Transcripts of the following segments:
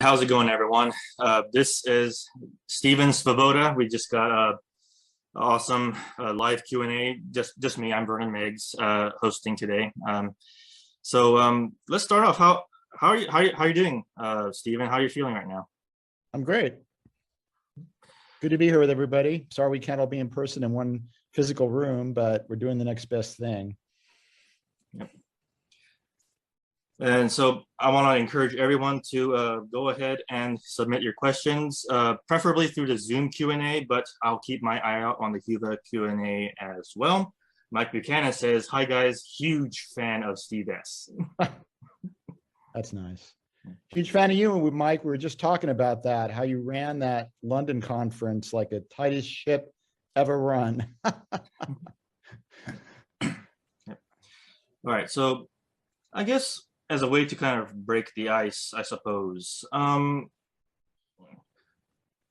How's it going, everyone? This is Steven Svoboda. We just got a awesome live Q&A. Just me. I'm Vernon Meigs, hosting today. Let's start off. How are you doing, Steven? How are you feeling right now? I'm great. Good to be here with everybody. Sorry we can't all be in person in one physical room, but we're doing the next best thing. Yep. And so I want to encourage everyone to go ahead and submit your questions, preferably through the Zoom Q&A, but I'll keep my eye out on the Huva Q&A as well. Mike Buchanan says, "Hi guys, huge fan of Steve S." That's nice. Huge fan of you, Mike. We were just talking about that, how you ran that London conference like a tightest ship ever run. Yep. All right, so I guess as a way to kind of break the ice, I suppose,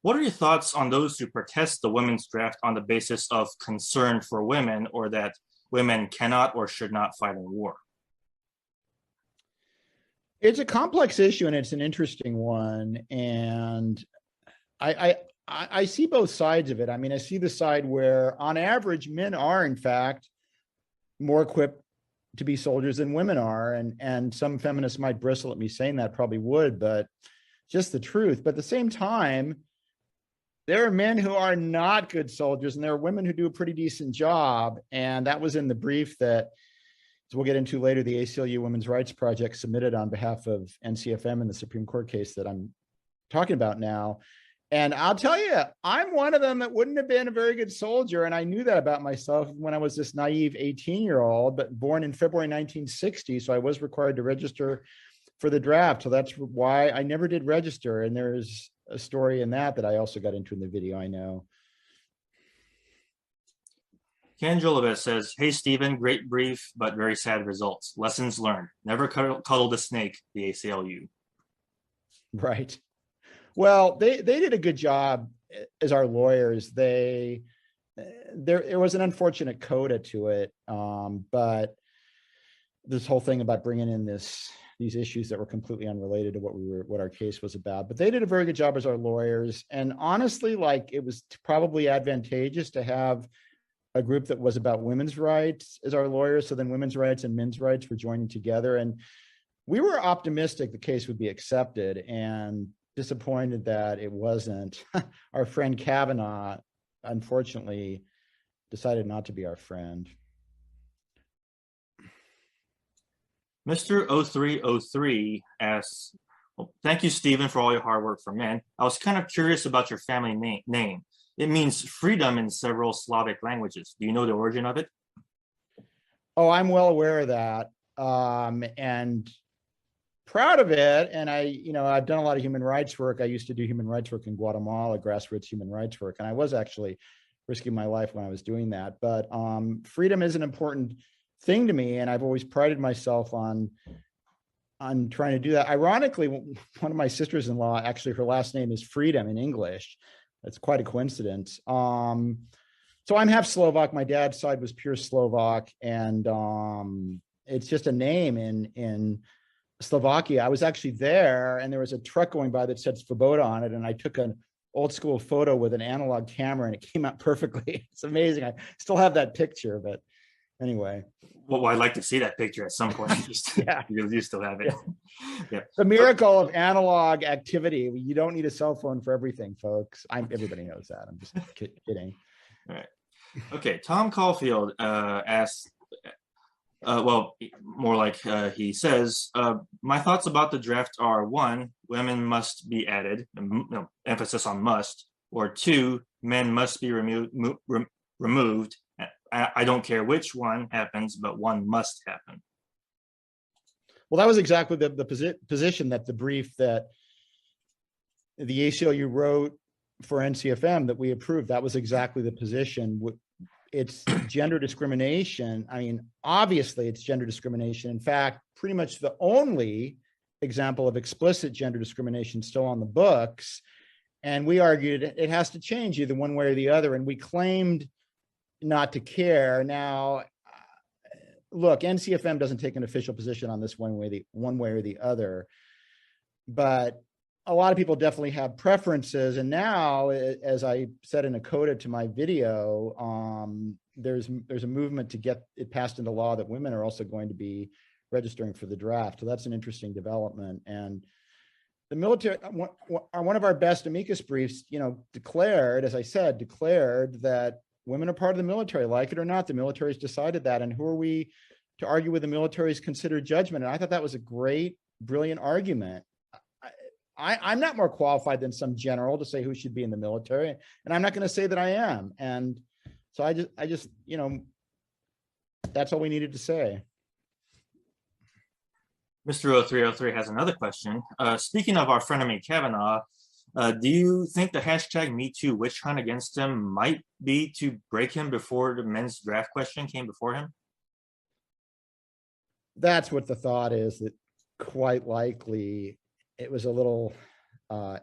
what are your thoughts on those who protest the women's draft on the basis of concern for women, or that women cannot or should not fight in war? It's a complex issue and it's an interesting one. And I see both sides of it. I mean, I see the side where on average, men are in fact more equipped to be soldiers than women are. And some feminists might bristle at me saying that, probably would, but just the truth. But at the same time, there are men who are not good soldiers and there are women who do a pretty decent job. And that was in the brief that, as we'll get into later, the ACLU Women's Rights Project submitted on behalf of NCFM in the Supreme Court case that I'm talking about now. And I'll tell you, I'm one of them that wouldn't have been a very good soldier. And I knew that about myself when I was this naive 18-year-old, but born in February 1960. So I was required to register for the draft. So that's why I never did register. And there's a story in that I also got into in the video, I know. Ken Jolivet says, "Hey, Stephen, great brief, but very sad results. Lessons learned. Never cuddle the snake, the ACLU." Right. Well, they did a good job as our lawyers. There was an unfortunate coda to it, but this whole thing about bringing in these issues that were completely unrelated to what our case was about. But they did a very good job as our lawyers, and honestly, like, it was probably advantageous to have a group that was about women's rights as our lawyers. So then women's rights and men's rights were joining together, and we were optimistic the case would be accepted, and disappointed that it wasn't. Our friend Kavanaugh, unfortunately, decided not to be our friend. Mr. 0303 asks, "Well, thank you, Stephen, for all your hard work for men. I was kind of curious about your family name. It means freedom in several Slavic languages. Do you know the origin of it?" Oh, I'm well aware of that. And proud of it. And I've done a lot of human rights work. I used to do human rights work in Guatemala, grassroots human rights work. And I was actually risking my life when I was doing that. But freedom is an important thing to me. And I've always prided myself on trying to do that. Ironically, one of my sisters-in-law, actually, her last name is Freedom in English. That's quite a coincidence. So I'm half Slovak. My dad's side was pure Slovak. And it's just a name in Slovakia. I was actually there, and there was a truck going by that said Svoboda on it, and I took an old school photo with an analog camera, and it came out perfectly. It's amazing. I still have that picture, but anyway. Well, I'd like to see that picture at some point. Yeah. You still have it. Yeah. Yeah. The miracle of analog activity. You don't need a cell phone for everything, folks. Everybody knows that. I'm just kidding. All right. Okay. Tom Caulfield asks, well, more like he says, "My thoughts about the draft are: 1, women must be added, emphasis on must, or 2, men must be removed. I don't care which one happens, but one must happen." Well, that was exactly the position that the brief that the ACLU wrote for NCFM that we approved. That was exactly the position. It's gender discrimination. I mean, obviously it's gender discrimination. In fact, pretty much the only example of explicit gender discrimination still on the books. And we argued it has to change either one way or the other. And we claimed not to care. Now, look, NCFM doesn't take an official position on this one way or the other. But a lot of people definitely have preferences. And now, as I said in a coda to my video, there's a movement to get it passed into law that women are also going to be registering for the draft. So that's an interesting development. And the military, one of our best amicus briefs, declared, as I said, that women are part of the military, like it or not. The military's decided that. And who are we to argue with the military's considered judgment? And I thought that was a great, brilliant argument. I'm not more qualified than some general to say who should be in the military, and I'm not going to say that I am. And so I just, that's all we needed to say. Mr. 0303 has another question. Speaking of our frenemy Kavanaugh, do you think the hashtag #MeToo witch hunt against him might be to break him before the men's draft question came before him? That's what the thought is, that quite likely it was a little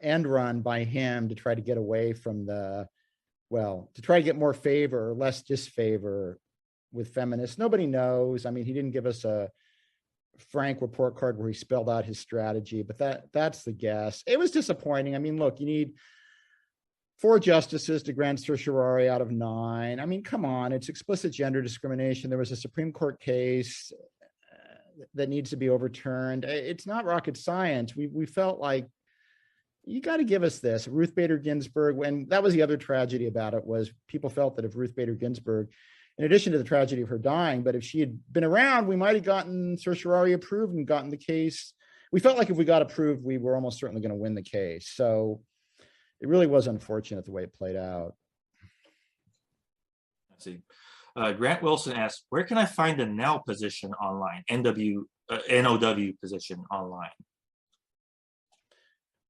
end run by him to try to get away from to try to get more favor or less disfavor with feminists. Nobody knows. I mean, he didn't give us a frank report card where he spelled out his strategy, but that's the guess. It was disappointing. I mean, look, you need 4 justices to grant certiorari out of 9. I mean, come on, it's explicit gender discrimination. There was a Supreme Court case that needs to be overturned. It's not rocket science. We felt like, you got to give us this. Ruth Bader Ginsburg, and that was the other tragedy about it, was people felt that if Ruth Bader Ginsburg, in addition to the tragedy of her dying, but if she had been around, we might have gotten certiorari approved and gotten the case. We felt like if we got approved, we were almost certainly going to win the case. So it really was unfortunate the way it played out. Let's see. Grant Wilson asks, where can I find the now position online, NOW position online?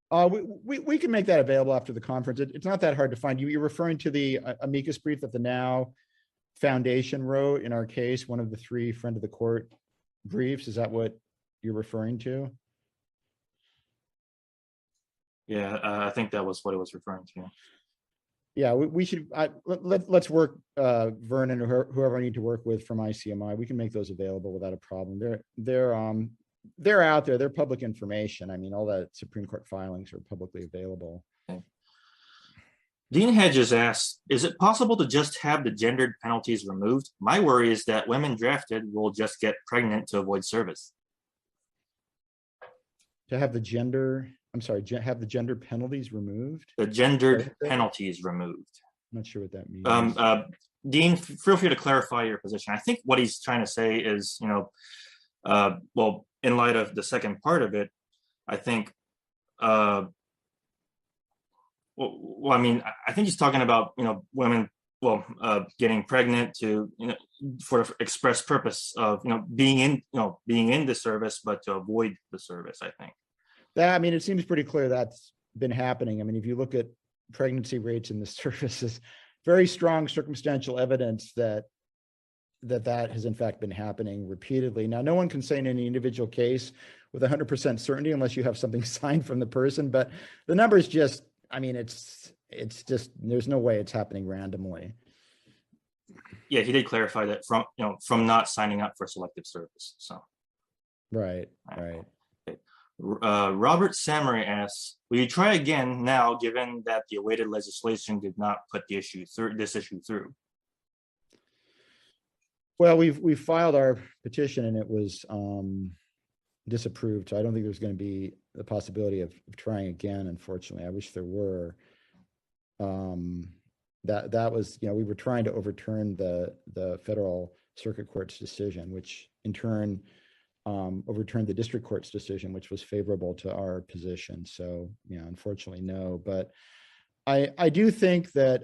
We can make that available after the conference. It's not that hard to find. You're referring to the amicus brief that the Now Foundation wrote in our case, one of the 3 friend of the court briefs. Is that what you're referring to? Yeah, I think that was what it was referring to. Yeah, we should, let's work, Vernon or whoever I need to work with from ICMI. We can make those available without a problem. They're out there. They're public information. I mean, all that Supreme Court filings are publicly available. Okay. Dean Hedges asks, is it possible to just have the gendered penalties removed? My worry is that women drafted will just get pregnant to avoid service. To have the gender, have the gender penalties removed? The gendered penalties removed. I'm not sure what that means. Dean, feel free to clarify your position. I think what he's trying to say is, well, in light of the second part of it, I think, I think he's talking about, women, getting pregnant to, for express purpose of, being in the service, but to avoid the service, I think. It seems pretty clear that's been happening. I mean, if you look at pregnancy rates in the services, very strong circumstantial evidence that has in fact been happening repeatedly. Now, no one can say in any individual case with 100% certainty unless you have something signed from the person, but the numbers just, it's just, there's no way it's happening randomly. Yeah, he did clarify that from not signing up for selective service. So, right. Okay. Robert Samurai asks, will you try again now, given that the awaited legislation did not put this issue through? Well, we've filed our petition and it was disapproved. So I don't think there's going to be the possibility of trying again. Unfortunately, I wish there were. That was, we were trying to overturn the federal circuit court's decision, which in turn overturned the district court's decision, which was favorable to our position. So, unfortunately, no. But I do think that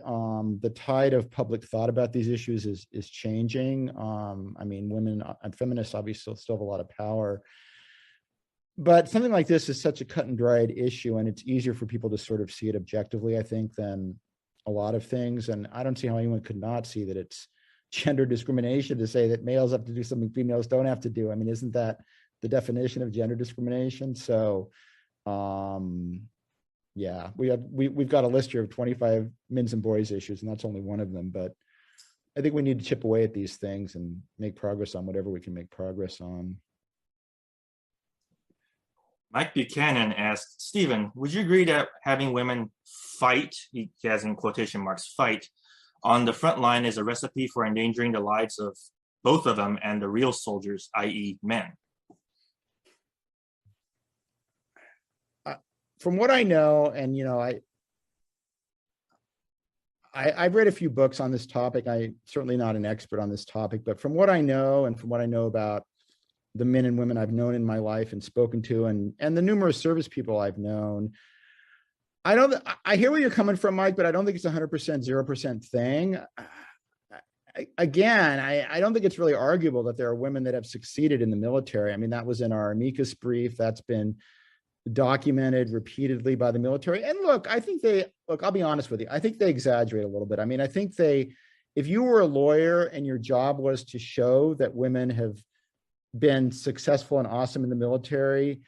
the tide of public thought about these issues is changing. Women and feminists obviously still have a lot of power. But something like this is such a cut and dried issue, and it's easier for people to sort of see it objectively, I think, than a lot of things. And I don't see how anyone could not see that it's gender discrimination to say that males have to do something females don't have to do. Isn't that the definition of gender discrimination? So, yeah, we've got a list here of 25 men's and boys issues, and that's only one of them. But I think we need to chip away at these things and make progress on whatever we can make progress on. Mike Buchanan asked, Stephen, would you agree that having women fight, he has in quotation marks, fight, on the front line is a recipe for endangering the lives of both of them and the real soldiers, i.e. men? From what I know, and I've read a few books on this topic. I'm certainly not an expert on this topic, but from what I know and from what I know about the men and women I've known in my life and spoken to, and the numerous service people I've known, I hear where you're coming from, Mike, but I don't think it's 100%, 0% thing. I don't think it's really arguable that there are women that have succeeded in the military. I mean, that was in our amicus brief. That's been documented repeatedly by the military. And look, I'll be honest with you. I think they exaggerate a little bit. I mean, I think if you were a lawyer and your job was to show that women have been successful and awesome in the military,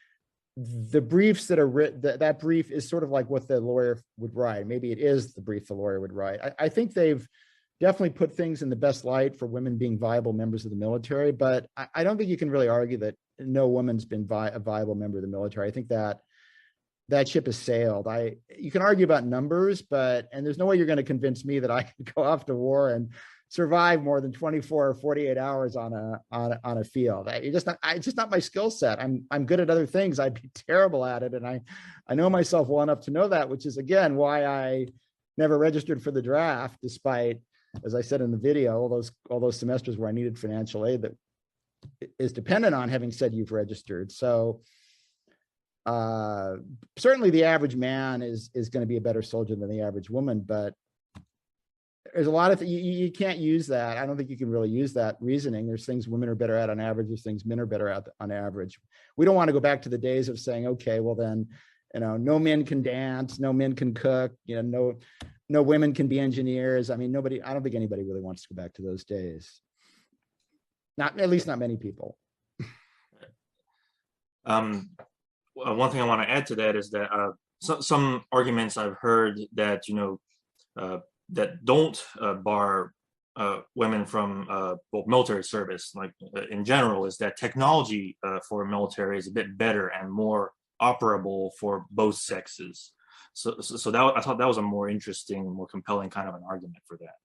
the briefs that are written, that brief is sort of like what the lawyer would write. Maybe it is the brief the lawyer would write. I think they've definitely put things in the best light for women being viable members of the military, but I don't think you can really argue that no woman's been a viable member of the military. I think that ship has sailed. You can argue about numbers, and there's no way you're going to convince me that I could go off to war and survive more than 24 or 48 hours on a field. It's just not my skill set. I'm good at other things. I'd be terrible at it. And I know myself well enough to know that, which is again, why I never registered for the draft, despite, as I said in the video, all those semesters where I needed financial aid that is dependent on having said you've registered. So certainly the average man is going to be a better soldier than the average woman, but there's a lot of you can't use that. I don't think you can really use that reasoning. There's things women are better at on average. There's things men are better at on average. We don't want to go back to the days of saying, okay, well then, no men can dance, no men can cook, no women can be engineers. I mean, I don't think anybody really wants to go back to those days. At least not many people. One thing I want to add to that is that some arguments I've heard that that don't bar women from military service, like in general, is that technology for military is a bit better and more operable for both sexes. So that I thought that was a more interesting, more compelling kind of an argument for that.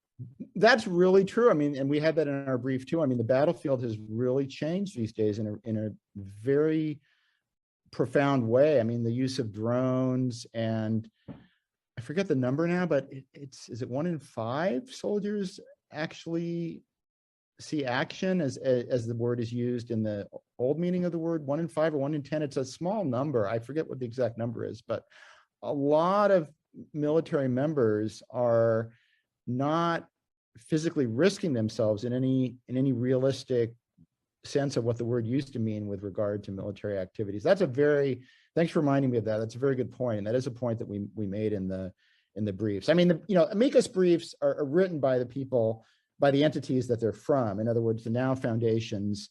That's really true. I mean, and we had that in our brief too. I mean, the battlefield has really changed these days in a very profound way. I mean, the use of drones, and I forget the number now, but is it 1 in 5 soldiers actually see action as the word is used in the old meaning of the word, 1 in 5 or 1 in 10. It's a small number. I forget what the exact number is, but a lot of military members are not physically risking themselves in any realistic sense of what the word used to mean with regard to military activities. Thanks for reminding me of that. That's a very good point. And that is a point that we made in the briefs. I mean, amicus briefs are written by the people, by the entities that they're from. In other words, the Now Foundation's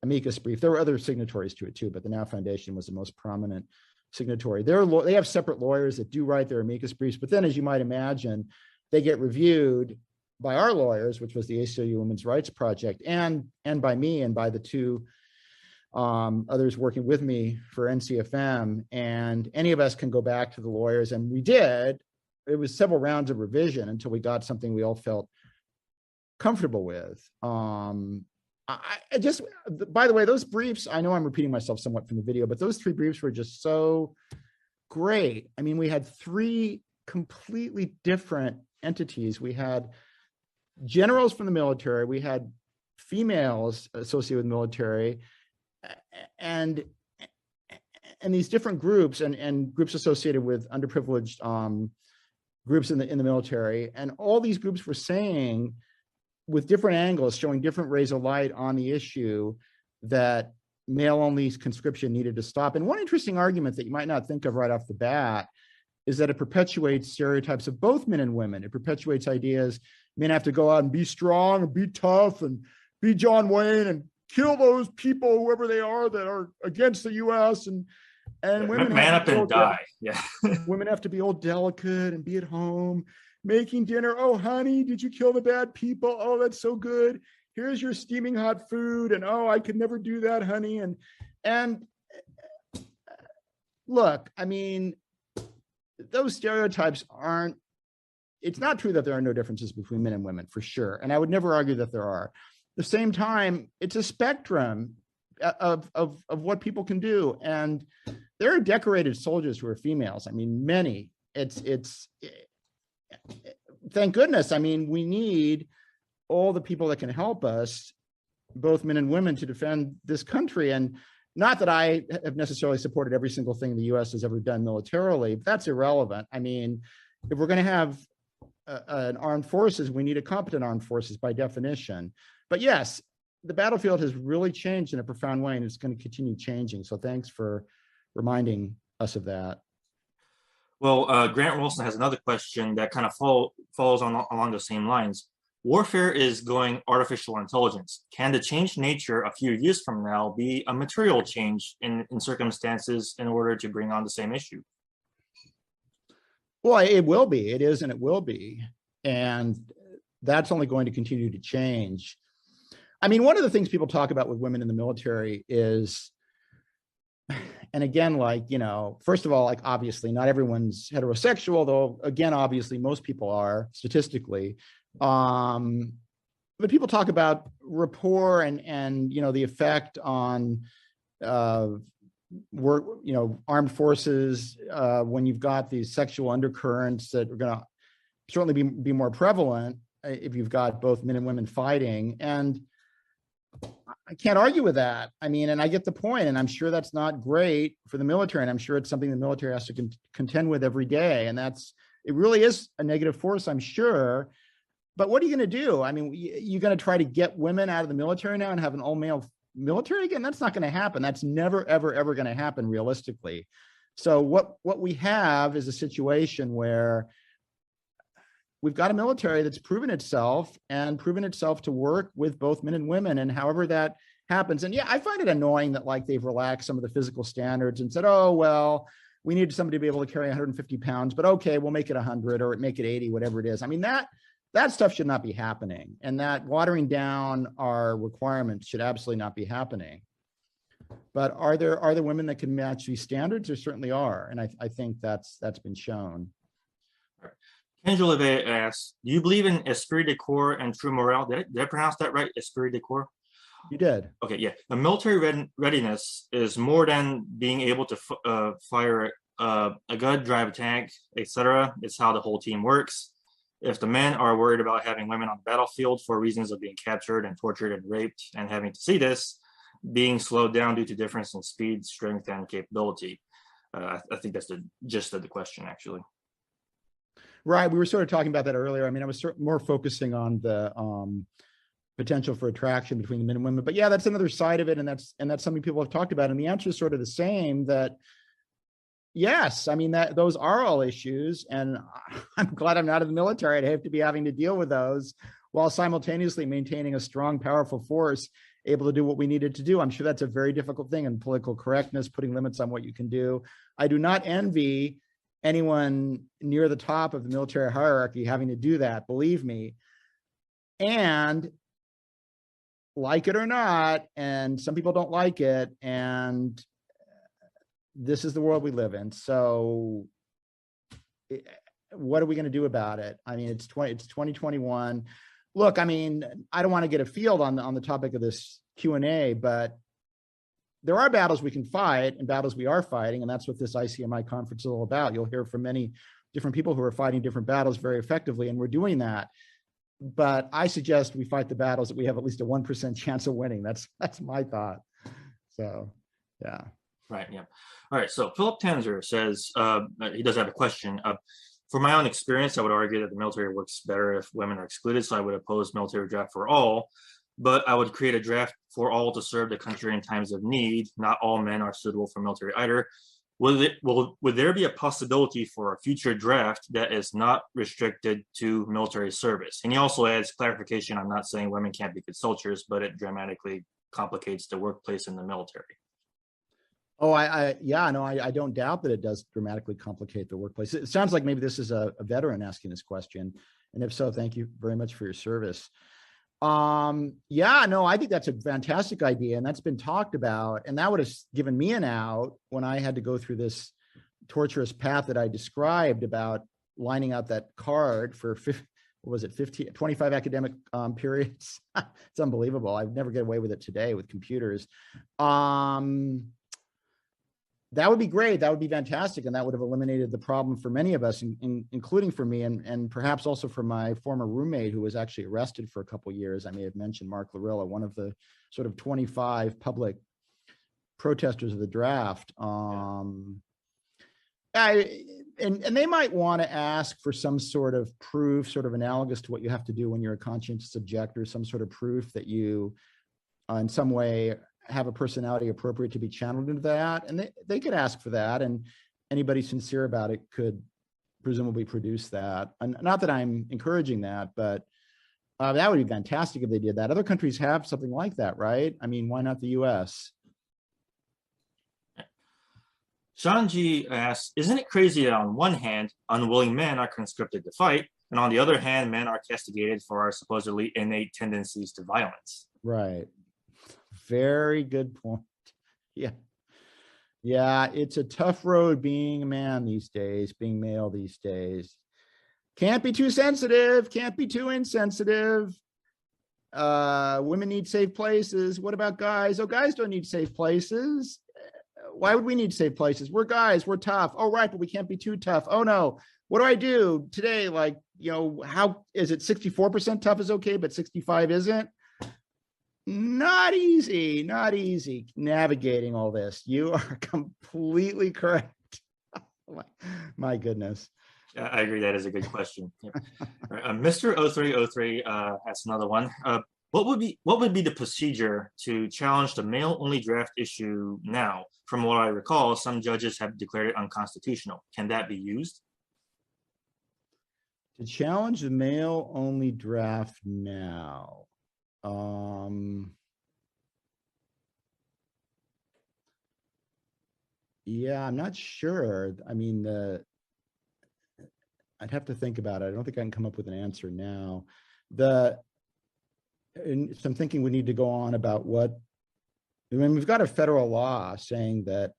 amicus brief. There were other signatories to it too, but the Now Foundation was the most prominent signatory. They have separate lawyers that do write their amicus briefs, but then, as you might imagine, they get reviewed by our lawyers, which was the ACLU Women's Rights Project, and by me and by the two others working with me for NCFM. And any of us can go back to the lawyers, and we did. It was several rounds of revision until we got something we all felt comfortable with. I just, by the way, those briefs, I know I'm repeating myself somewhat from the video, but those 3 briefs were just so great. I mean, we had 3 completely different entities. We had generals from the military, we had females associated with military, and these different groups and groups associated with underprivileged groups in the military. And all these groups were saying, with different angles, showing different rays of light on the issue, that male-only conscription needed to stop. And one interesting argument that you might not think of right off the bat is that it perpetuates stereotypes of both men and women. It perpetuates ideas men have to go out and be strong and be tough and be John Wayne and kill those people, whoever they are, that are against the U.S. and women man up and die. Yeah, women have to be all delicate and be at home making dinner. Oh, honey, did you kill the bad people? Oh, that's so good. Here's your steaming hot food. And oh, I could never do that, honey. And look, I mean, those stereotypes aren't, it's not true that there are no differences between men and women, for sure. And I would never argue that there are. At the same time, it's a spectrum of what people can do. And there are decorated soldiers who are females. I mean, many. It's thank goodness. I mean, we need all the people that can help us, both men and women, to defend this country. And not that I have necessarily supported every single thing the U.S. has ever done militarily, but that's irrelevant. I mean, if we're going to have an armed forces, we need a competent armed forces by definition. But yes, the battlefield has really changed in a profound way, and it's going to continue changing. So thanks for reminding us of that. Well, Grant Wilson has another question that kind of falls along the same lines. Warfare is going artificial intelligence. Can the changed nature a few years from now be a material change in circumstances in order to bring on the same issue? Well, it will be. It is, and it will be. And that's only going to continue to change. I mean, one of the things people talk about with women in the military is, and again, like, you know, first of all, like, obviously not everyone's heterosexual, though, again, obviously most people are statistically. But people talk about rapport and, you know, the effect on, work, you know, armed forces, when you've got these sexual undercurrents that are going to certainly be more prevalent if you've got both men and women fighting. And I can't argue with that. I mean, and I get the point, and I'm sure that's not great for the military. And I'm sure it's something the military has to contend with every day. And it really is a negative force, I'm sure. But what are you going to do? I mean, you're going to try to get women out of the military now and have an all male military again? That's not going to happen. That's never, ever, ever going to happen realistically. So what we have is a situation where we've got a military that's proven itself to work with both men and women, and however that happens. And yeah, I find it annoying that, like, they've relaxed some of the physical standards and said, oh, well, we need somebody to be able to carry 150 pounds, but okay, we'll make it 100 or make it 80, whatever it is. I mean, that stuff should not be happening. And that watering down our requirements should absolutely not be happening. But are there women that can match these standards? There certainly are. And I think that's been shown. Angela asks, do you believe in esprit de corps and true morale? Did I pronounce that right? Esprit de corps? You did. Okay, yeah. The military readiness is more than being able to fire a gun, drive a tank, etc. It's how the whole team works. If the men are worried about having women on the battlefield for reasons of being captured and tortured and raped and having to see this, being slowed down due to difference in speed, strength, and capability. I think that's the gist of the question, actually. Right. We were sort of talking about that earlier. I mean, I was more focusing on the potential for attraction between the men and women. But yeah, that's another side of it. And that's something people have talked about. And the answer is sort of the same, that yes, I mean, that those are all issues. And I'm glad I'm not in the military. I'd have to be having to deal with those while simultaneously maintaining a strong, powerful force able to do what we needed to do. I'm sure that's a very difficult thing, and political correctness, putting limits on what you can do. I do not envy anyone near the top of the military hierarchy having to do that, believe me. And like it or not, and some people don't like it, and this is the world we live in. So what are we going to do about it? I mean, it's 2021. Look, I mean, I don't want to get a field on the topic of this Q&A, but there are battles we can fight and battles we are fighting, and that's what this ICMI conference is all about. You'll hear from many different people who are fighting different battles very effectively, and we're doing that. But I suggest we fight the battles that we have at least a 1% chance of winning. That's my thought. So, yeah. Right, yeah. All right, so Philip Tanzer says, he does have a question. From my own experience, I would argue that the military works better if women are excluded, so I would oppose military draft for all. But I would create a draft for all to serve the country in times of need. Not all men are suitable for military either. Would there be a possibility for a future draft that is not restricted to military service? And he also adds clarification. I'm not saying women can't be good soldiers, but it dramatically complicates the workplace in the military. Oh, I don't doubt that it does dramatically complicate the workplace. It sounds like maybe this is a veteran asking this question. And if so, thank you very much for your service. I think that's a fantastic idea, and that's been talked about, and that would have given me an out when I had to go through this torturous path that I described about lining out that card for 25 academic periods. It's unbelievable. I'd never get away with it today with computers. That would be great. That would be fantastic. And that would have eliminated the problem for many of us, including for me, and perhaps also for my former roommate who was actually arrested for a couple of years. I may have mentioned Mark Larilla, one of the sort of 25 public protesters of the draft. And they might want to ask for some sort of proof, sort of analogous to what you have to do when you're a conscientious objector, some sort of proof that you in some way have a personality appropriate to be channeled into that. And they could ask for that, and anybody sincere about it could presumably produce that. And not that I'm encouraging that, but that would be fantastic if they did that. Other countries have something like that, right? I mean, why not the US? Sean G asks, isn't it crazy that on one hand, unwilling men are conscripted to fight, and on the other hand, men are castigated for our supposedly innate tendencies to violence? Right. Very good point. Yeah. Yeah, it's a tough road being a man these days, being male these days. Can't be too sensitive, can't be too insensitive. Women need safe places. What about guys? Oh, guys don't need safe places. Why would we need safe places? We're guys, we're tough. Oh, right, but we can't be too tough. Oh no, what do I do today? Like, how is it 64% tough is okay, but 65 isn't? Not easy navigating all this. You are completely correct. My goodness. I agree. That is a good question. Yeah. Right. Mr. 0303 has another one. What would be the procedure to challenge the male-only draft issue now? From what I recall, some judges have declared it unconstitutional. Can that be used? To challenge the male-only draft now. Yeah, I'm not sure. I mean, I'd have to think about it. I don't think I can come up with an answer now. So I'm thinking we need to go on about we've got a federal law saying that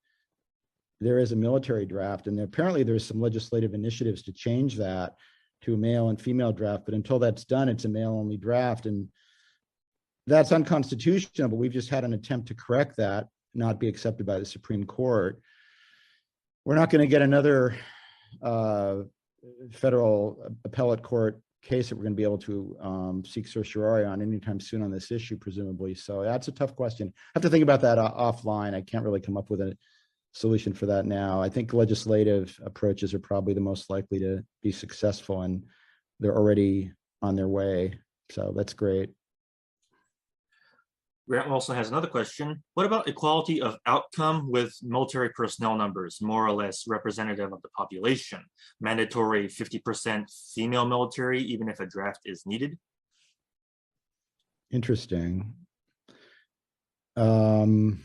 there is a military draft, and apparently there's some legislative initiatives to change that to a male and female draft. But until that's done, it's a male-only draft, and that's unconstitutional. But we've just had an attempt to correct that, not be accepted by the Supreme Court. We're not going to get another federal appellate court case that we're going to be able to seek certiorari on anytime soon on this issue, presumably. So that's a tough question. I have to think about that offline. I can't really come up with a solution for that now. I think legislative approaches are probably the most likely to be successful, and they're already on their way. So that's great. Grant Wilson has another question. What about equality of outcome with military personnel numbers, more or less representative of the population? Mandatory 50% female military, even if a draft is needed? Interesting. Well,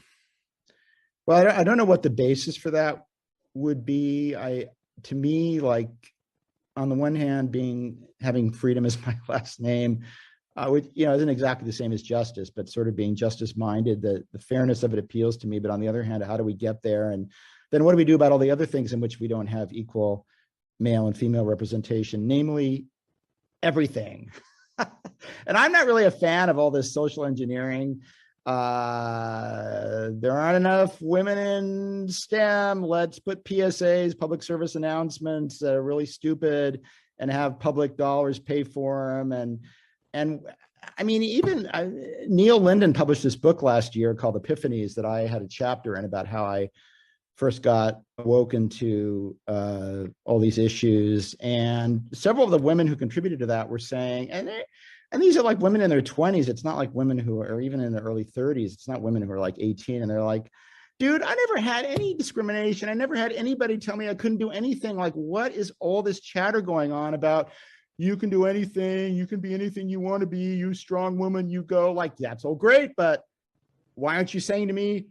I don't know what the basis for that would be. To me, like, on the one hand, having freedom as my last name, which isn't exactly the same as justice, but sort of being justice minded, the fairness of it appeals to me. But on the other hand, how do we get there? And then what do we do about all the other things in which we don't have equal male and female representation, namely everything? And I'm not really a fan of all this social engineering. There aren't enough women in STEM. Let's put PSAs, public service announcements, that are really stupid, and have public dollars pay for them. And I mean, even Neil Linden published this book last year called Epiphanies that I had a chapter in, about how I first got awoken to all these issues. And several of the women who contributed to that were saying, and these are like women in their 20s. It's not like women who are even in their early 30s. It's not women who are like 18. And they're like, dude, I never had any discrimination. I never had anybody tell me I couldn't do anything. Like, what is all this chatter going on about? You can do anything. You can be anything you want to be. You strong woman, you go. Like, that's all great. But why aren't you saying to me,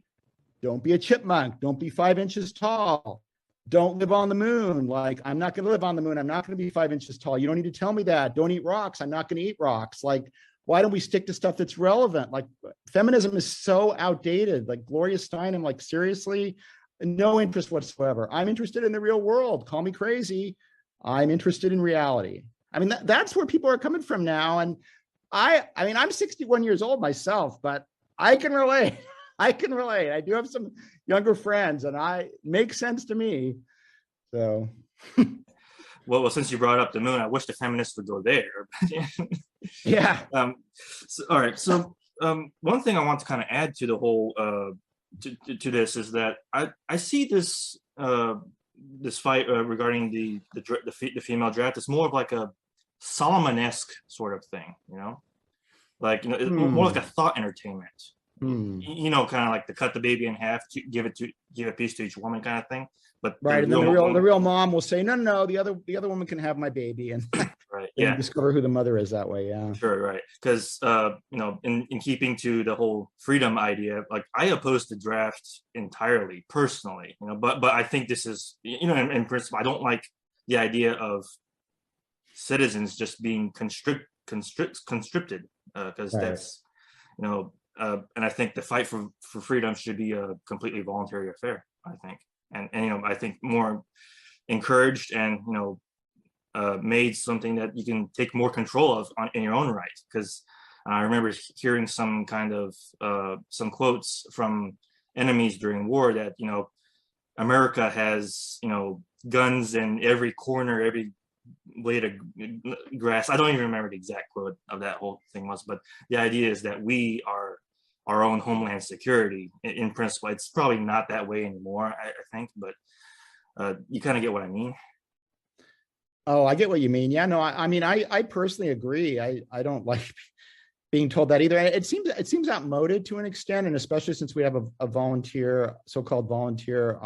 don't be a chipmunk. Don't be 5 inches tall. Don't live on the moon. Like, I'm not going to live on the moon. I'm not going to be 5 inches tall. You don't need to tell me that. Don't eat rocks. I'm not going to eat rocks. Like, why don't we stick to stuff that's relevant? Like, feminism is so outdated. Like, Gloria Steinem, like, seriously, No interest whatsoever. I'm interested in the real world. Call me crazy. I'm interested in reality. I mean, that's where people are coming from now. And I mean, I'm 61 years old myself, but I can relate. I can relate. I do have some younger friends, and it makes sense to me. So, Well, since you brought up the moon, I wish the feminists would go there. yeah. All right. So one thing I want to kind of add to the whole to this is that I see this this fight regarding the female draft is more of like a Solomon-esque sort of thing, like it's more like a thought entertainment. You know, kind of like to cut the baby in half, to give a piece to each woman, kind of thing. But right, and then the real mom will say, no, the other woman can have my baby, and right, yeah, discover who the mother is that way. Yeah, sure, right. Because in keeping to the whole freedom idea, like I oppose the draft entirely, personally. But I think this is, in principle, I don't like the idea of citizens just being constricted, because that's, and I think the fight for freedom should be a completely voluntary affair, I think. And I think more encouraged and, made something that you can take more control of in your own right. Because I remember hearing some kind of some quotes from enemies during war that, America has, guns in every corner, every blade of grass. I don't even remember the exact quote of that whole thing was, but the idea is that we are our own homeland security in principle. It's probably not that way anymore, I think, but you kind of get what I mean. Oh, I get what you mean. Yeah, no, I mean, I personally agree. I don't like being told that either. It seems outmoded to an extent, and especially since we have a volunteer, so-called volunteer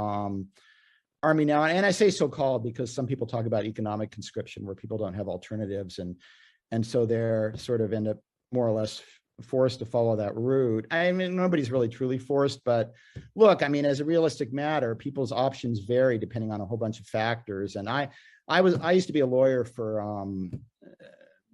army now. And I say so-called because some people talk about economic conscription, where people don't have alternatives, and so they're sort of end up more or less forced to follow that route. I mean, nobody's really truly forced, but look, I mean, as a realistic matter, people's options vary depending on a whole bunch of factors. And I used to be a lawyer for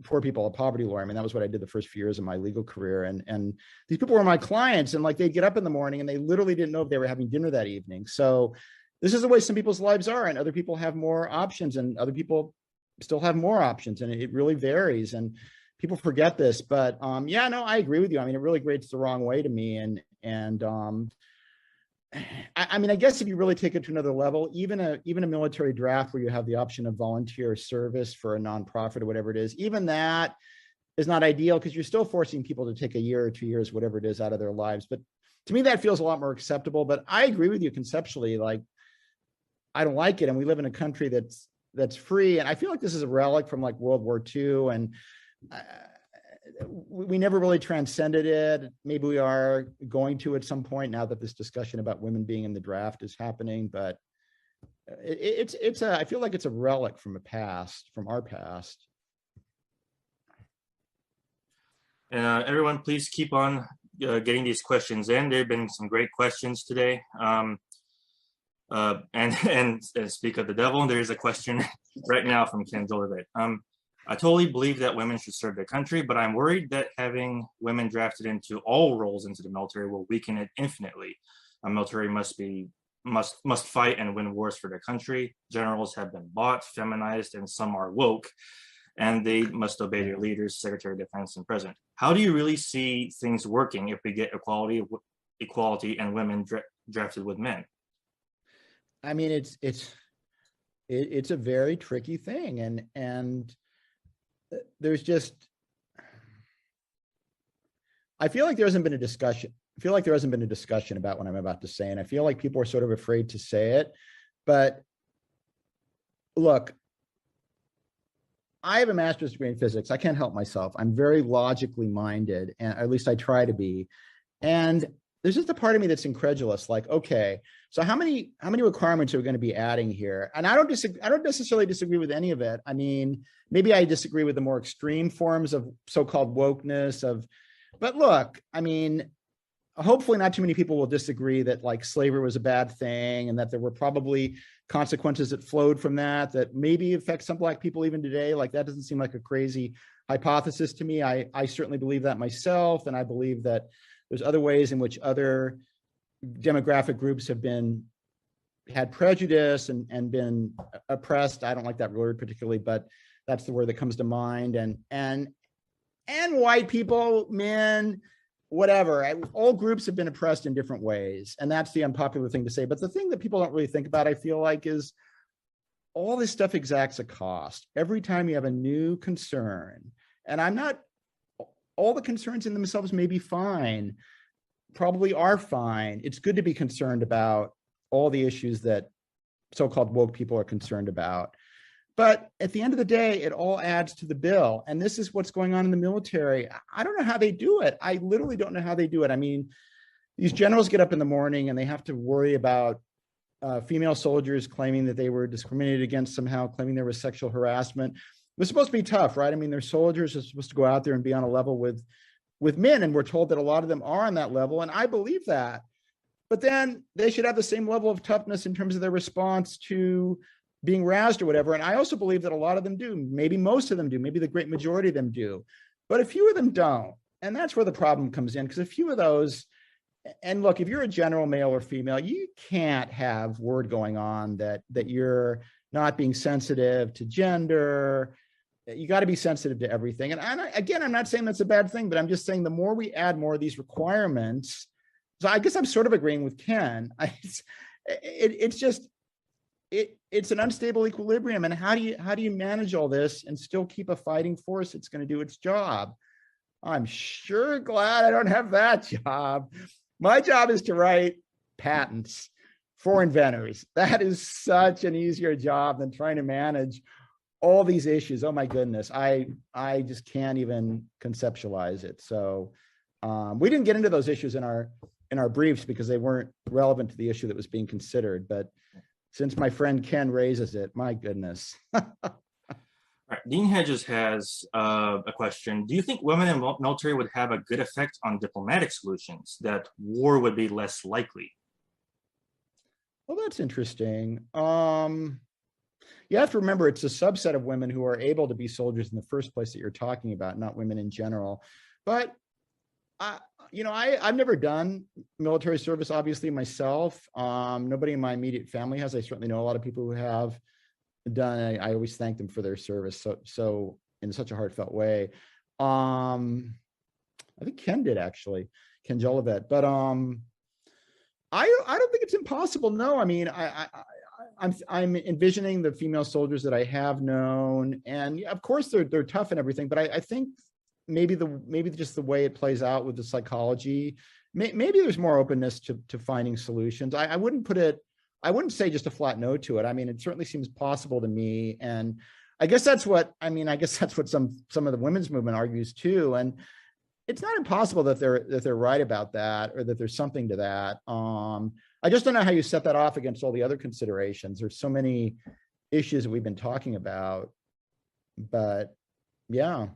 poor people, a poverty lawyer. I mean, that was what I did the first few years of my legal career. And these people were my clients, and like they'd get up in the morning and they literally didn't know if they were having dinner that evening. So this is the way some people's lives are, and other people have more options, and other people still have more options, and it really varies. And people forget this, but yeah, no, I agree with you. I mean, it really grates the wrong way to me. And I mean, I guess if you really take it to another level, even a military draft where you have the option of volunteer service for a nonprofit or whatever it is, even that is not ideal, because you're still forcing people to take a year or 2 years, whatever it is, out of their lives. But to me, that feels a lot more acceptable. But I agree with you conceptually. Like, I don't like it, and we live in a country that's free, and I feel like this is a relic from like World War II, and we never really transcended it. Maybe we are going to at some point now that this discussion about women being in the draft is happening, but I feel like it's a relic from our past. Everyone, please keep on getting these questions in. There have been some great questions today. And speak of the devil, there is a question right now from Ken Zolderbeck. I totally believe that women should serve their country, but I'm worried that having women drafted into all roles into the military will weaken it infinitely. A military must fight and win wars for their country. Generals have been bought, feminized, and some are woke, and they must obey their leaders, Secretary of Defense, and President. How do you really see things working if we get equality and women drafted with men? I mean, it's a very tricky thing, and there's just, I feel like there hasn't been a discussion. I feel like there hasn't been a discussion about what I'm about to say, and I feel like people are sort of afraid to say it. But look, I have a master's degree in physics. I can't help myself. I'm very logically minded, and at least I try to be. And there's just a part of me that's incredulous. Like, okay, so how many requirements are we going to be adding here? And I don't necessarily disagree with any of it. I mean, maybe I disagree with the more extreme forms of so-called wokeness but look, I mean, hopefully not too many people will disagree that like slavery was a bad thing, and that there were probably consequences that flowed from that maybe affect some Black people even today. Like, that doesn't seem like a crazy hypothesis to me. I certainly believe that myself, and I believe that there's other ways in which other demographic groups have been had prejudice and been oppressed. I don't like that word particularly, but that's the word that comes to mind. And white people, men, whatever, all groups have been oppressed in different ways. And that's the unpopular thing to say. But the thing that people don't really think about, I feel like, is all this stuff exacts a cost. Every time you have a new concern, and all the concerns in themselves may be fine, probably are fine. It's good to be concerned about all the issues that so-called woke people are concerned about. But at the end of the day, it all adds to the bill. And this is what's going on in the military. I don't know how they do it. I literally don't know how they do it. I mean, these generals get up in the morning and they have to worry about female soldiers claiming that they were discriminated against somehow, claiming there was sexual harassment. It was supposed to be tough, right? I mean, their soldiers are supposed to go out there and be on a level with men. And we're told that a lot of them are on that level. And I believe that. But then they should have the same level of toughness in terms of their response to being roused or whatever. And I also believe that a lot of them do. Maybe most of them do. Maybe the great majority of them do. But a few of them don't. And that's where the problem comes in, because a few of those, and look, if you're a general, male or female, you can't have word going on that you're not being sensitive to gender. You got to be sensitive to everything. And again, I'm not saying that's a bad thing, but I'm just saying the more we add more of these requirements, so I guess I'm sort of agreeing with Ken. It's an unstable equilibrium. And how do you manage all this and still keep a fighting force that's going to do its job? I'm sure glad I don't have that job. My job is to write patents for inventors. That is such an easier job than trying to manage all these issues. Oh my goodness. I just can't even conceptualize it. So we didn't get into those issues in our briefs because they weren't relevant to the issue that was being considered. But since my friend Ken raises it, my goodness. All right. Dean Hedges has a question. Do you think women in the military would have a good effect on diplomatic solutions, that war would be less likely? Well, that's interesting. You have to remember it's a subset of women who are able to be soldiers in the first place that you're talking about, not women in general. But I've never done military service, obviously, myself. Nobody in my immediate family has. I certainly know a lot of people who have done. I always thank them for their service so in such a heartfelt way. I think Ken did, actually, Ken Jolivet. But I don't think it's impossible. No, I mean, I'm envisioning the female soldiers that I have known, and of course they're tough and everything. But I think maybe just the way it plays out with the psychology, maybe there's more openness to finding solutions. I wouldn't say just a flat no to it. I mean, it certainly seems possible to me. And I guess that's what some of the women's movement argues too. And it's not impossible that they're right about that, or that there's something to that. I just don't know how you set that off against all the other considerations. There's so many issues that we've been talking about, but yeah.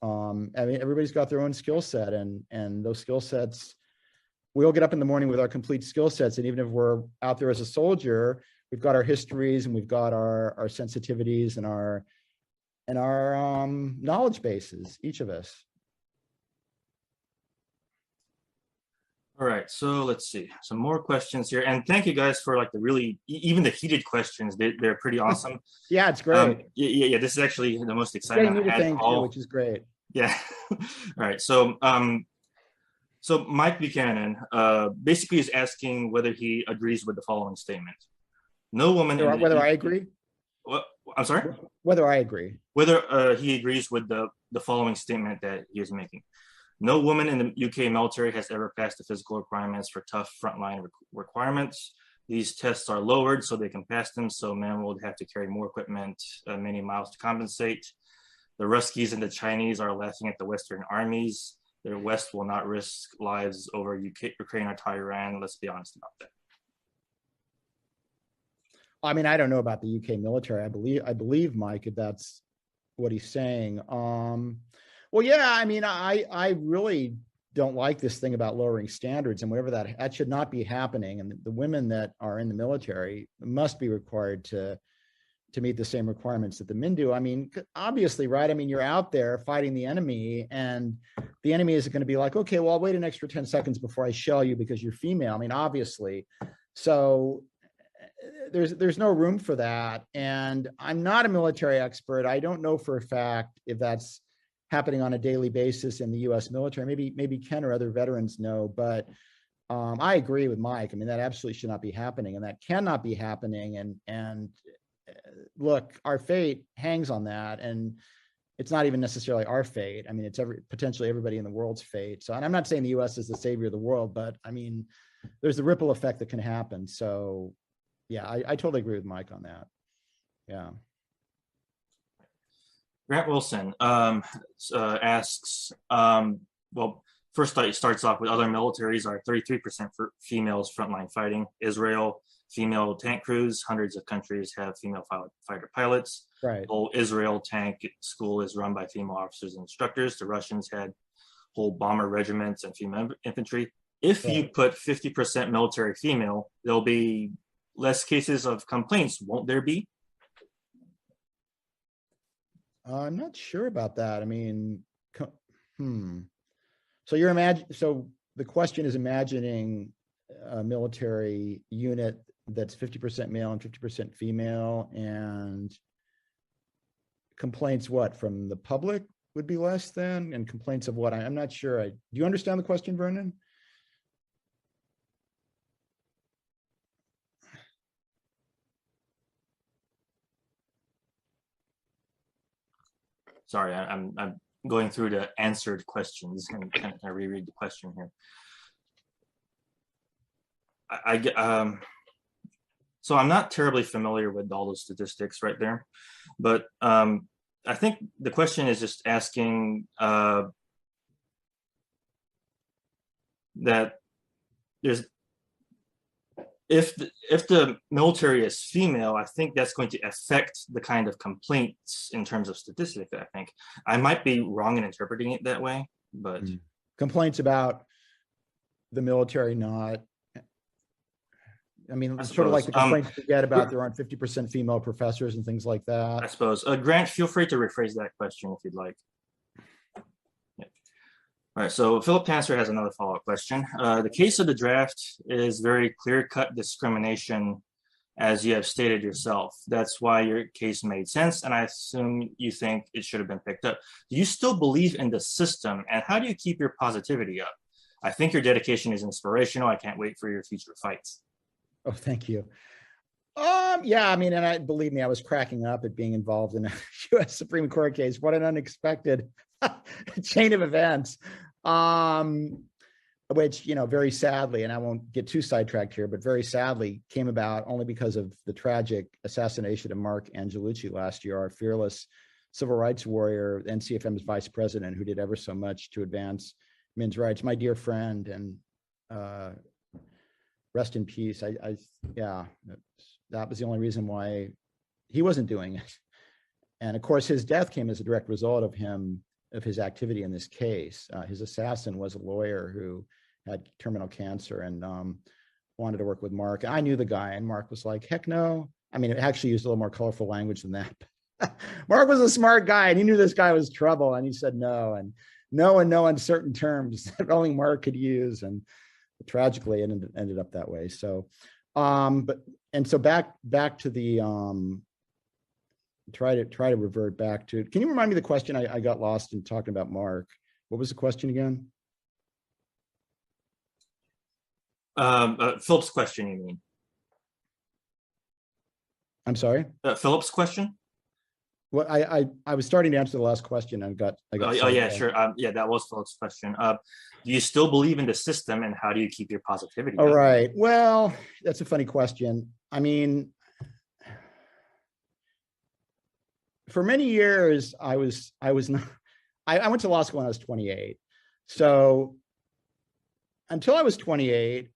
I mean, everybody's got their own skill set, and those skill sets, we all get up in the morning with our complete skill sets. And even if we're out there as a soldier, we've got our histories and we've got our sensitivities and our knowledge bases, each of us. All right, so let's see some more questions here, and thank you guys for like the really, even the heated questions. They're pretty awesome. Yeah, it's great. Yeah. This is actually the most exciting. Which is great. Yeah. All right. So Mike Buchanan basically is asking whether he agrees with the following statement: no woman. Whether I agree. What? I'm sorry. Whether I agree. Whether he agrees with the following statement that he is making. No woman in the UK military has ever passed the physical requirements for tough frontline requirements. These tests are lowered so they can pass them, so men will have to carry more equipment many miles to compensate. The Ruskies and the Chinese are laughing at the Western armies. The West will not risk lives over Ukraine or Tehran. Let's be honest about that. I mean, I don't know about the UK military. I believe Mike, if that's what he's saying. Well, yeah, I mean, I really don't like this thing about lowering standards, and whatever that should not be happening. And the women that are in the military must be required to meet the same requirements that the men do. I mean, obviously, right? I mean, you're out there fighting the enemy, and the enemy is going to be like, okay, well, I'll wait an extra 10 seconds before I shell you because you're female. I mean, obviously. So there's no room for that. And I'm not a military expert. I don't know for a fact if that's happening on a daily basis in the U.S. military. Maybe Ken or other veterans know, but I agree with Mike. I mean, that absolutely should not be happening, and that cannot be happening. And look, our fate hangs on that, and it's not even necessarily our fate. I mean, it's potentially everybody in the world's fate. So, and I'm not saying the U.S. is the savior of the world, but I mean, there's the ripple effect that can happen. So, yeah, I totally agree with Mike on that. Yeah. Grant Wilson asks, well, first it starts off with other militaries are 33% for females frontline fighting. Israel, female tank crews, hundreds of countries have female fighter pilots. Right. Whole Israel tank school is run by female officers and instructors. The Russians had whole bomber regiments and female infantry. If you put 50% military female, there'll be less cases of complaints, won't there be? I'm not sure about that. I mean, So so the question is imagining a military unit that's 50% male and 50% female, and complaints from the public would be less than, and complaints of what? I'm not sure. Do you understand the question, Vernon? Sorry, I'm going through the answered questions and kind of reread the question here. So I'm not terribly familiar with all those statistics right there, but I think the question is just asking that there's if the military is female, I think that's going to affect the kind of complaints in terms of statistics. I think I might be wrong in interpreting it that way, but complaints about the military not. I mean, it's sort of like the complaints you get about there aren't 50% female professors and things like that. I suppose. Grant, feel free to rephrase that question if you'd like. Yeah. All right, so Philip Tanser has another follow-up question. The case of the draft is very clear-cut discrimination, as you have stated yourself. That's why your case made sense, and I assume you think it should have been picked up. Do you still believe in the system, and how do you keep your positivity up? I think your dedication is inspirational. I can't wait for your future fights. Oh, thank you. Yeah, I mean, and believe me, I was cracking up at being involved in a U.S. Supreme Court case. What an unexpected chain of events, which, very sadly, and I won't get too sidetracked here, but very sadly came about only because of the tragic assassination of Mark Angelucci last year, our fearless civil rights warrior, NCFM's vice president, who did ever so much to advance men's rights. My dear friend, and rest in peace. Yeah, that was the only reason why he wasn't doing it. And of course, his death came as a direct result of his activity in this case. His assassin was a lawyer who had terminal cancer and wanted to work with Mark. I knew the guy, and Mark was like, heck no. I mean, it actually used a little more colorful language than that. Mark was a smart guy, and he knew this guy was trouble, and he said no, and no in no uncertain terms that only Mark could use. And tragically it ended up that way. So so back to the try to revert back to, can you remind me the question? I got lost in talking about Mark. What was the question again? Philip's question, you mean? I'm sorry? Philip's question? Well, I was starting to answer the last question and got oh yeah, sure. Yeah, that was Philip's question. Do you still believe in the system, and how do you keep your positivity? All right. Well, that's a funny question. I mean, for many years, I went to law school when I was 28. So until I was 28,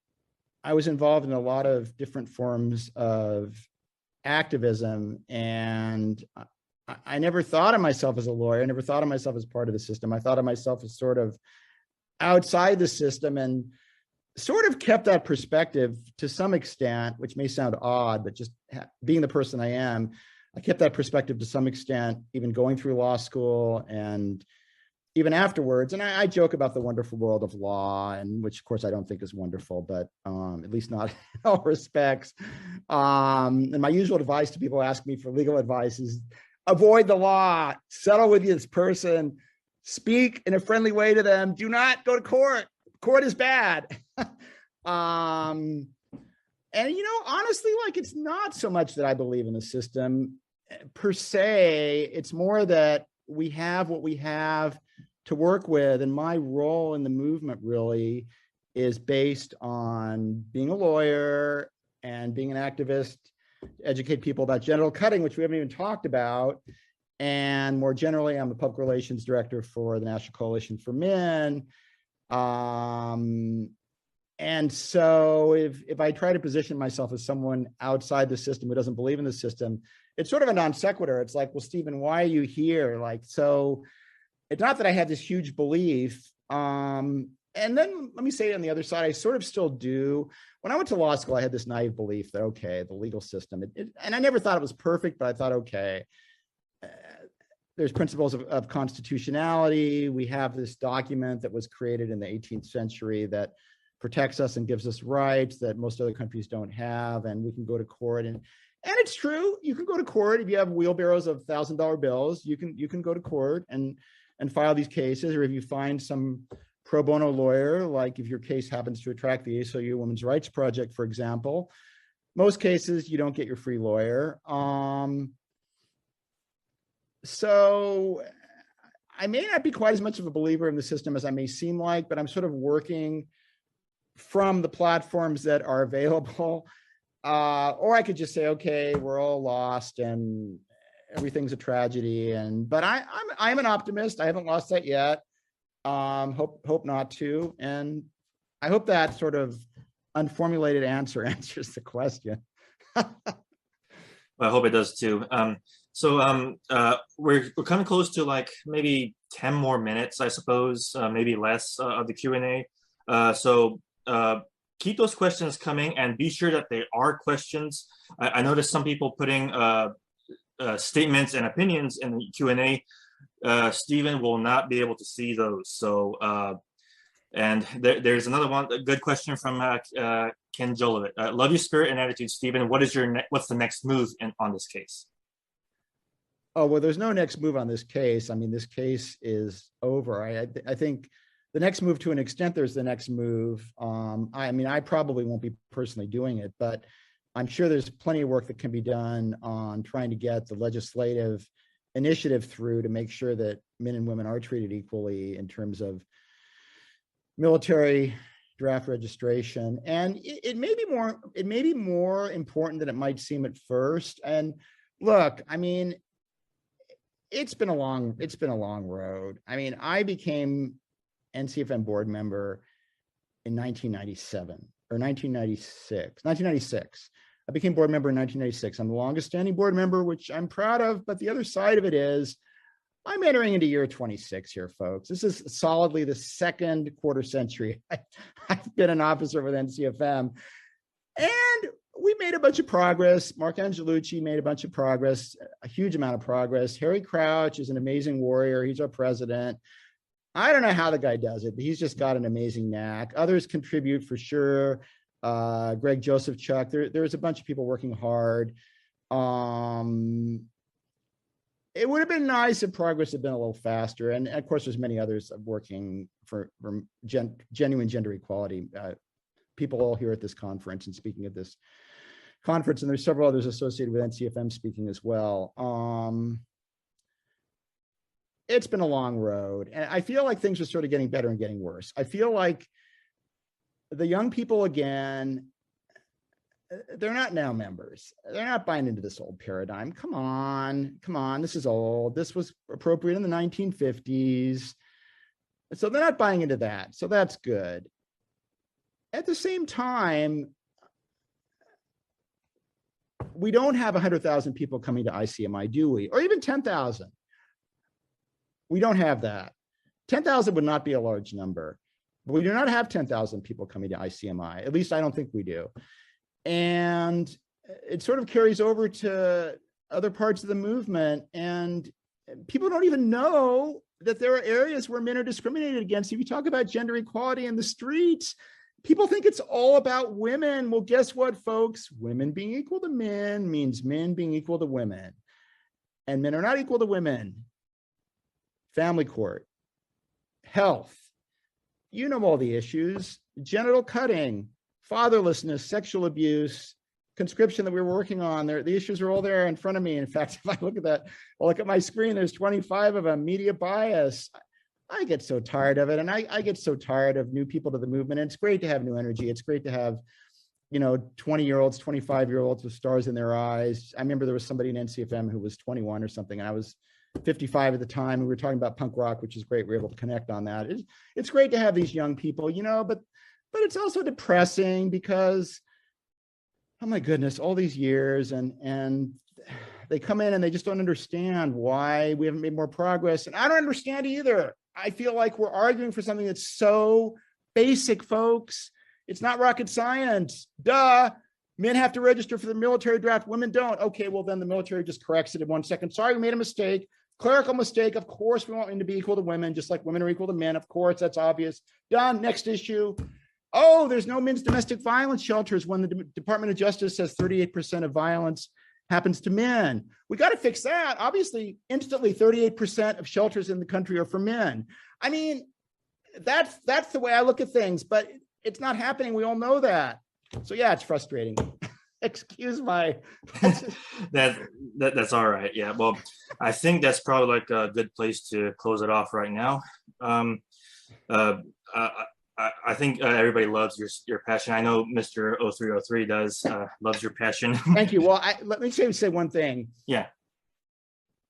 I was involved in a lot of different forms of activism, and I never thought of myself as a lawyer. I never thought of myself as part of the system. I thought of myself as sort of outside the system, and sort of kept that perspective to some extent, which may sound odd, but just being the person I am, I kept that perspective to some extent, even going through law school and even afterwards. And I joke about the wonderful world of law, and which of course I don't think is wonderful, but at least not in all respects. And my usual advice to people who ask me for legal advice is avoid the law, settle with this person, speak in a friendly way to them. Do not go to court. Court is bad. And, honestly, like, it's not so much that I believe in the system per se. It's more that we have what we have to work with. And my role in the movement really is based on being a lawyer and being an activist, educate people about genital cutting, which we haven't even talked about. And more generally, I'm the public relations director for the National Coalition for Men. And so if I try to position myself as someone outside the system who doesn't believe in the system, it's sort of a non sequitur. It's like, well, Stephen, why are you here? Like, so it's not that I have this huge belief. And then let me say on the other side, I sort of still do. When I went to law school, I had this naive belief that, okay, the legal system, and I never thought it was perfect, but I thought, okay, there's principles of constitutionality. We have this document that was created in the 18th century that protects us and gives us rights that most other countries don't have, and we can go to court. And it's true, you can go to court if you have wheelbarrows of $1,000 bills. You can go to court and file these cases, or if you find some pro bono lawyer, like if your case happens to attract the ACLU Women's Rights Project, for example. Most cases you don't get your free lawyer. So I may not be quite as much of a believer in the system as I may seem like, but I'm sort of working from the platforms that are available. Or I could just say, okay, we're all lost and everything's a tragedy. But I'm an optimist. I haven't lost that yet. Hope not to. And I hope that sort of unformulated answer answers the question. Well, I hope it does too. We're coming close to like maybe 10 more minutes, I suppose, maybe less of the Q&A. Keep those questions coming and be sure that they are questions. I noticed some people putting statements and opinions in the Q&A. Stephen will not be able to see those. So, and there's another one, a good question from Ken Jolovic. Love your spirit and attitude, Stephen. What's the next move on this case? Oh, well, there's no next move on this case. I mean, this case is over. I think the next move, to an extent, there's the next move. I probably won't be personally doing it, but I'm sure there's plenty of work that can be done on trying to get the legislative initiative through to make sure that men and women are treated equally in terms of military draft registration. And it may be more important than it might seem at first. And look, I mean, it's been a long road. I mean, I became NCFM board member in 1996. I became board member in 1996. I'm the longest standing board member, which I'm proud of. But the other side of it is I'm entering into year 26 here, folks. This is solidly the second quarter century I've been an officer with NCFM. And we made a bunch of progress. Mark Angelucci made a bunch of progress, a huge amount of progress. Harry Crouch is an amazing warrior. He's our president. I don't know how the guy does it, but he's just got an amazing knack. Others contribute for sure. Greg Joseph Chuck, there's a bunch of people working hard. It would have been nice if progress had been a little faster. And of course, there's many others working for genuine gender equality. People all here at this conference and speaking at this conference, and there's several others associated with NCFM speaking as well. It's been a long road, and I feel like things are sort of getting better and getting worse. I feel like the young people, again, they're not now members. They're not buying into this old paradigm. Come on, this is old. This was appropriate in the 1950s. So they're not buying into that. So that's good. At the same time, we don't have 100,000 people coming to ICMI, do we? Or even 10,000. We don't have that. 10,000 would not be a large number, but we do not have 10,000 people coming to ICMI. At least I don't think we do. And it sort of carries over to other parts of the movement, and people don't even know that there are areas where men are discriminated against. If you talk about gender equality in the streets, people think it's all about women. Well, guess what, folks? Women being equal to men means men being equal to women. And men are not equal to women. Family court, health, you know all the issues, genital cutting, fatherlessness, sexual abuse, conscription that we were working on. The issues are all there in front of me. In fact, if I look at that, I'll look at my screen, there's 25 of them. Media bias. I get so tired of it. And I get so tired of new people to the movement. And it's great to have new energy. It's great to have, 20-year-olds, 25-year-olds with stars in their eyes. I remember there was somebody in NCFM who was 21 or something, and I was 55 at the time. We were talking about punk rock, which is great. We were able to connect on that. It's great to have these young people, but it's also depressing because, oh my goodness, all these years and they come in and they just don't understand why we haven't made more progress. And I don't understand either. I feel like we're arguing for something that's so basic, folks. It's not rocket science. Duh. Men have to register for the military draft. Women don't. Okay, well, then the military just corrects it in 1 second. Sorry, we made a mistake. Clerical mistake. Of course, we want men to be equal to women, just like women are equal to men. Of course, that's obvious. Done. Next issue. Oh, there's no men's domestic violence shelters when the Department of Justice says 38% of violence happens to men. We got to fix that. Obviously, instantly 38% of shelters in the country are for men. I mean, that's the way I look at things, but it's not happening. We all know that. So yeah, it's frustrating. Excuse my. That's all right. Yeah. Well, I think that's probably like a good place to close it off right now. I think everybody loves your passion. I know Mr. 0303 does loves your passion. Thank you. Well, let me say one thing. Yeah.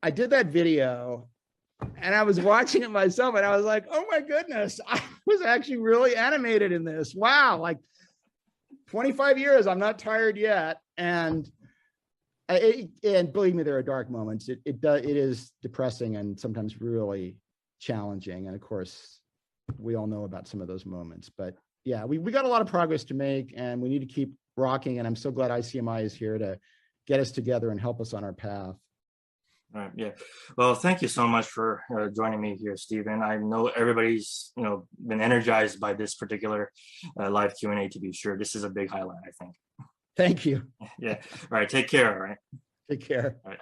I did that video and I was watching it myself and I was like, oh my goodness, I was actually really animated in this. Wow. Like 25 years, I'm not tired yet. And believe me, there are dark moments. It is depressing and sometimes really challenging. And of course, we all know about some of those moments, but yeah, we got a lot of progress to make and we need to keep rocking. And I'm so glad ICMI is here to get us together and help us on our path. All right. Yeah. Well, thank you so much for joining me here, Stephen. I know everybody's, been energized by this particular live Q&A, to be sure. This is a big highlight, I think. Thank you. Yeah. All right. Take care. All right. Take care. All right.